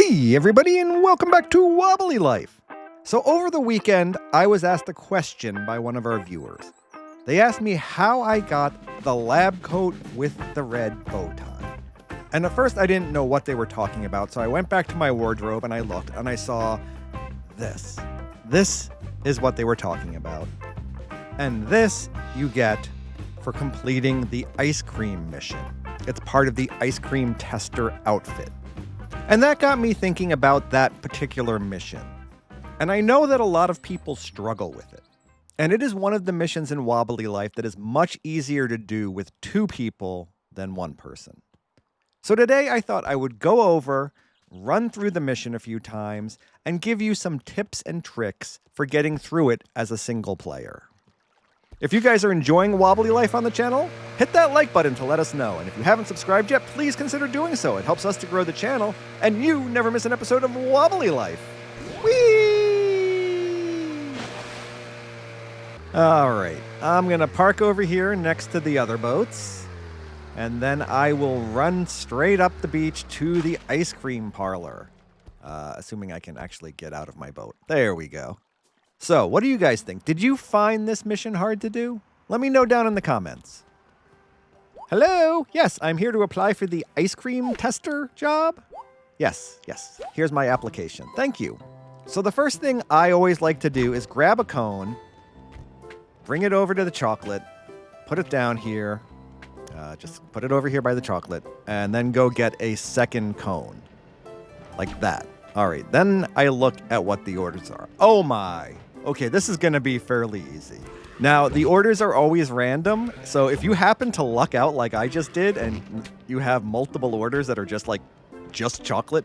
Hey everybody, and welcome back to Wobbly Life. So over the weekend, I was asked a question by one of our viewers. They asked me how I got the lab coat with the red bow tie. And at first I didn't know what they were talking about, so I went back to my wardrobe and I looked and I saw this. This is what they were talking about. And this you get for completing the ice cream mission. It's part of the ice cream tester outfit. And that got me thinking about that particular mission. And I know that a lot of people struggle with it. And it is one of the missions in Wobbly Life that is much easier to do with 2 people than 1 person. So today I thought I would go over, run through the mission a few times, and give you some tips and tricks for getting through it as a single player. If you guys are enjoying Wobbly Life on the channel, hit that like button to let us know. And if you haven't subscribed yet, please consider doing so. It helps us to grow the channel, and you never miss an episode of Wobbly Life. Whee! All right, I'm going to park over here next to the other boats, and then I will run straight up the beach to the ice cream parlor, assuming I can actually get out of my boat. There we go. So, what do you guys think? Did you find this mission hard to do? Let me know down in the comments. Hello? Yes, I'm here to apply for the ice cream tester job. Yes. Here's my application. Thank you. So the first thing I always like to do is grab a cone, bring it over to the chocolate, put it down here, just put it over here by the chocolate, and then go get a second cone. Like that. All right, then I look at what the orders are. Oh my. Okay, this is going to be fairly easy. Now, the orders are always random, so if you happen to luck out like I just did and you have multiple orders that are just chocolate,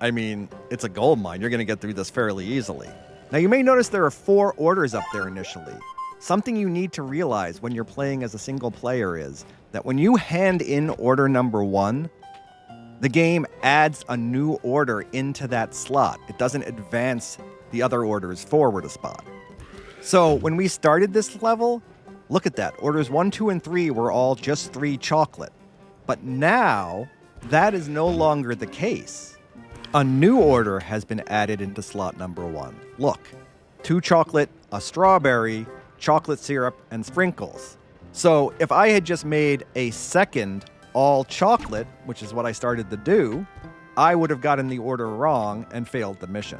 I mean, it's a gold mine. You're going to get through this fairly easily. Now, you may notice there are 4 orders up there initially. Something you need to realize when you're playing as a single player is that when you hand in order number 1, the game adds a new order into that slot. It doesn't advance the other orders forward a spot. So when we started this level, look at that. Orders 1, 2, and 3 were all just 3 chocolate. But now, that is no longer the case. A new order has been added into slot number 1. Look, 2 chocolate, a strawberry, chocolate syrup, and sprinkles. So if I had just made a second all chocolate, which is what I started to do, I would have gotten the order wrong and failed the mission.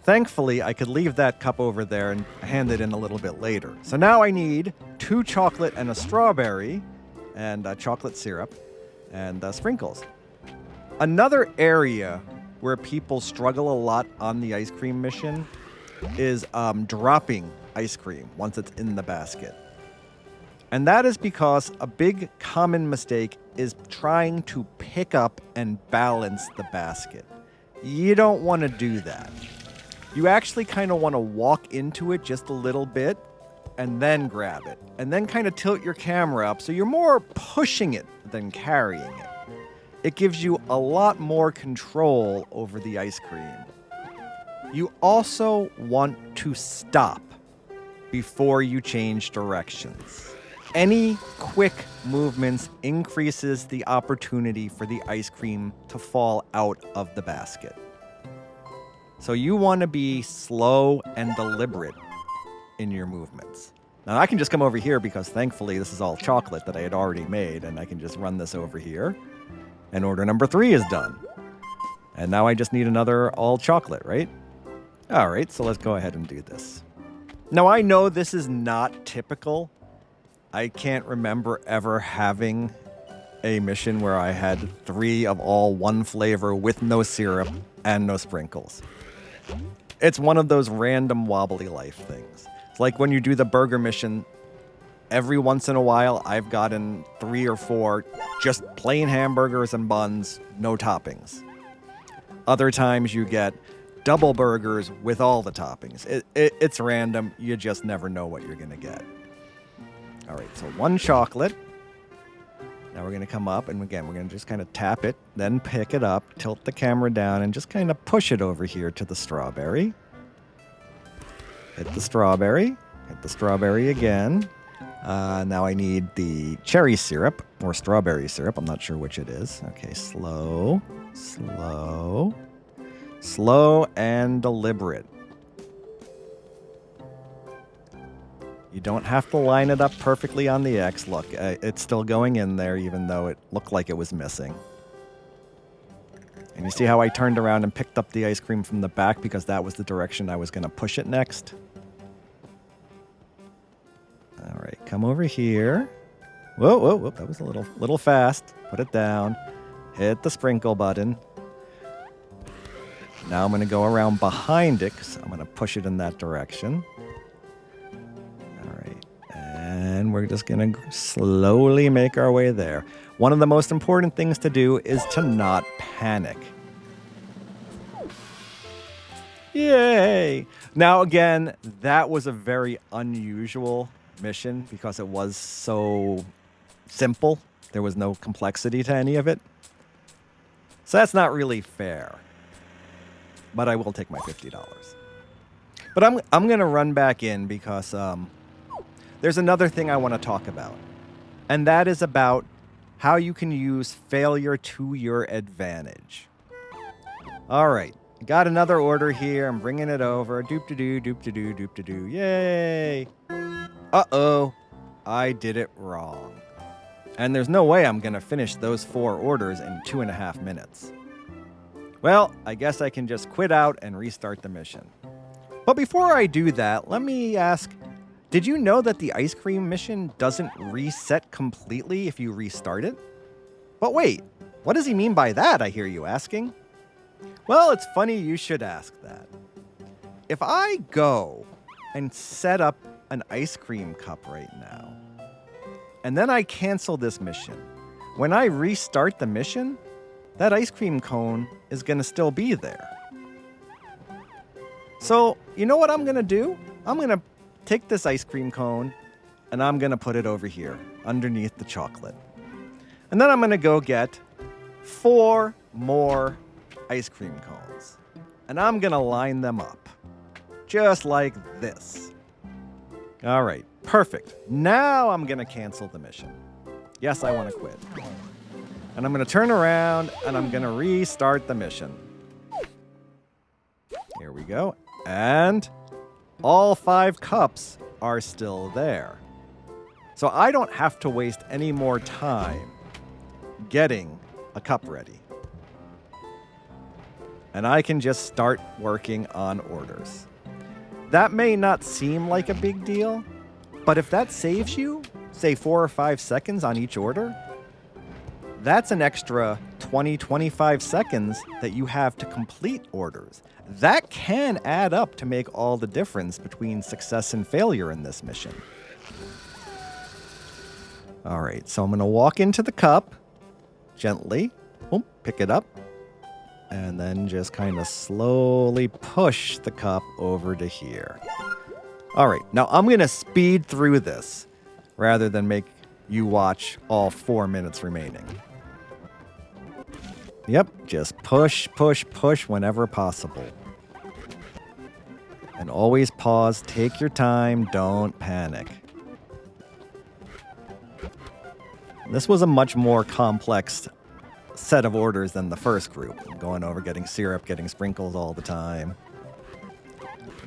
Thankfully, I could leave that cup over there and hand it in a little bit later. So now I need 2 chocolate and a strawberry, and chocolate syrup, and sprinkles. Another area where people struggle a lot on the ice cream mission is dropping ice cream once it's in the basket. And that is because a big common mistake is trying to pick up and balance the basket. You don't want to do that. You actually kind of want to walk into it just a little bit and then grab it. And then kind of tilt your camera up so you're more pushing it than carrying it. It gives you a lot more control over the ice cream. You also want to stop before you change directions. Any quick movements increases the opportunity for the ice cream to fall out of the basket. So you want to be slow and deliberate in your movements. Now I can just come over here because thankfully this is all chocolate that I had already made, and I can just run this over here. And order number 3 is done. And now I just need another all chocolate, right? All right, so let's go ahead and do this. Now I know this is not typical. I can't remember ever having a mission where I had 3 of all one flavor with no syrup and no sprinkles. It's one of those random Wobbly Life things. It's like when you do the burger mission, every once in a while I've gotten 3 or 4 just plain hamburgers and buns, no toppings. Other times you get double burgers with all the toppings. It's random. You just never know what you're going to get. All right, so 1 chocolate. Now we're going to come up, and again, we're going to just kind of tap it, then pick it up, tilt the camera down, and just kind of push it over here to the strawberry. Hit the strawberry again. Now I need the cherry syrup, or strawberry syrup. I'm not sure which it is. Okay, slow. Slow and deliberate. You don't have to line it up perfectly on the X. Look, it's still going in there even though it looked like it was missing. And you see how I turned around and picked up the ice cream from the back because that was the direction I was going to push it next? All right, come over here. Whoa, whoa, whoa, that was a little fast. Put it down. Hit the sprinkle button. Now I'm going to go around behind it because I'm going to push it in that direction. All right, and we're just going to slowly make our way there. One of the most important things to do is to not panic. Yay! Now again, that was a very unusual mission because it was so simple. There was no complexity to any of it. So that's not really fair. But I will take my $50. But I'm going to run back in because there's another thing I want to talk about. And that is about how you can use failure to your advantage. All right. Got another order here. I'm bringing it over. Doop-de-doo, doop-de-doo, doop-de-doo. Yay! Uh-oh. I did it wrong. And there's no way I'm going to finish those 4 orders in 2.5 minutes. Well, I guess I can just quit out and restart the mission. But before I do that, let me ask, did you know that the ice cream mission doesn't reset completely if you restart it? But wait, what does he mean by that, I hear you asking? Well, it's funny you should ask that. If I go and set up an ice cream cup right now, and then I cancel this mission, when I restart the mission, that ice cream cone is going to still be there. So, you know what I'm going to do? I'm going to take this ice cream cone and I'm going to put it over here underneath the chocolate. And then I'm going to go get 4 more ice cream cones. And I'm going to line them up just like this. All right, perfect. Now I'm going to cancel the mission. Yes, I want to quit. And I'm going to turn around and I'm going to restart the mission. Here we go. And all 5 cups are still there. So I don't have to waste any more time getting a cup ready. And I can just start working on orders. That may not seem like a big deal, but if that saves you, say 4 or 5 seconds on each order, that's an extra 20-25 seconds that you have to complete orders. That can add up to make all the difference between success and failure in this mission. All right, so I'm going to walk into the cup gently, pick it up, and then just kind of slowly push the cup over to here. All right, now I'm going to speed through this rather than make you watch all 4 minutes remaining. Yep, just push, push, push whenever possible. And always pause, take your time, don't panic. This was a much more complex set of orders than the first group. Going over, getting syrup, getting sprinkles all the time.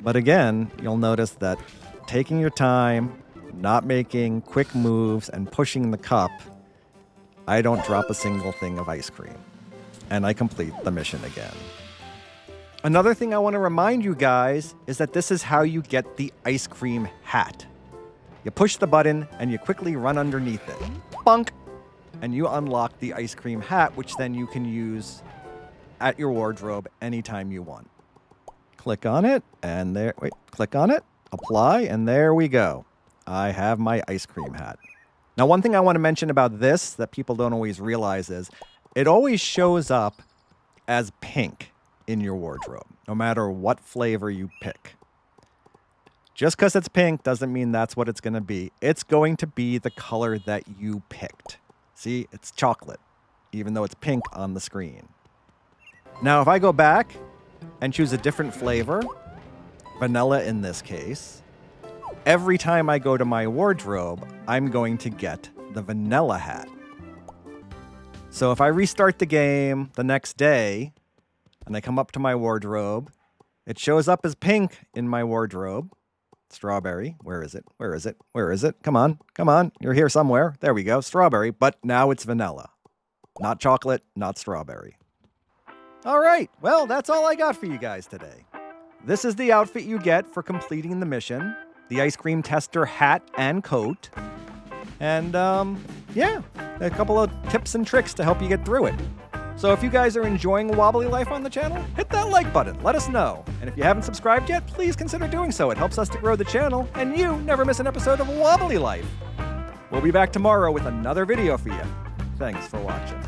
But again, you'll notice that taking your time, not making quick moves, and pushing the cup, I don't drop a single thing of ice cream. And I complete the mission again. Another thing I want to remind you guys is that this is how you get the ice cream hat. You push the button and you quickly run underneath it. Bunk! And you unlock the ice cream hat, which then you can use at your wardrobe anytime you want. Click on it, and there, click on it, apply, and there we go. I have my ice cream hat. Now, one thing I want to mention about this that people don't always realize is it always shows up as pink in your wardrobe, no matter what flavor you pick. Just because it's pink doesn't mean that's what it's going to be. It's going to be the color that you picked. See, it's chocolate, even though it's pink on the screen. Now, if I go back and choose a different flavor, vanilla in this case, every time I go to my wardrobe, I'm going to get the vanilla hat. So if I restart the game the next day and I come up to my wardrobe. It shows up as pink in my wardrobe. Strawberry. Where is it? Where is it? Where is it? Come on. Come on. You're here somewhere. There we go. Strawberry. But now it's vanilla. Not chocolate, not strawberry. All right. Well, that's all I got for you guys today. This is the outfit you get for completing the mission. The ice cream tester hat and coat. And, yeah, a couple of tips and tricks to help you get through it. So if you guys are enjoying Wobbly Life on the channel, hit that like button. Let us know. And if you haven't subscribed yet, please consider doing so. It helps us to grow the channel, and you never miss an episode of Wobbly Life. We'll be back tomorrow with another video for you. Thanks for watching.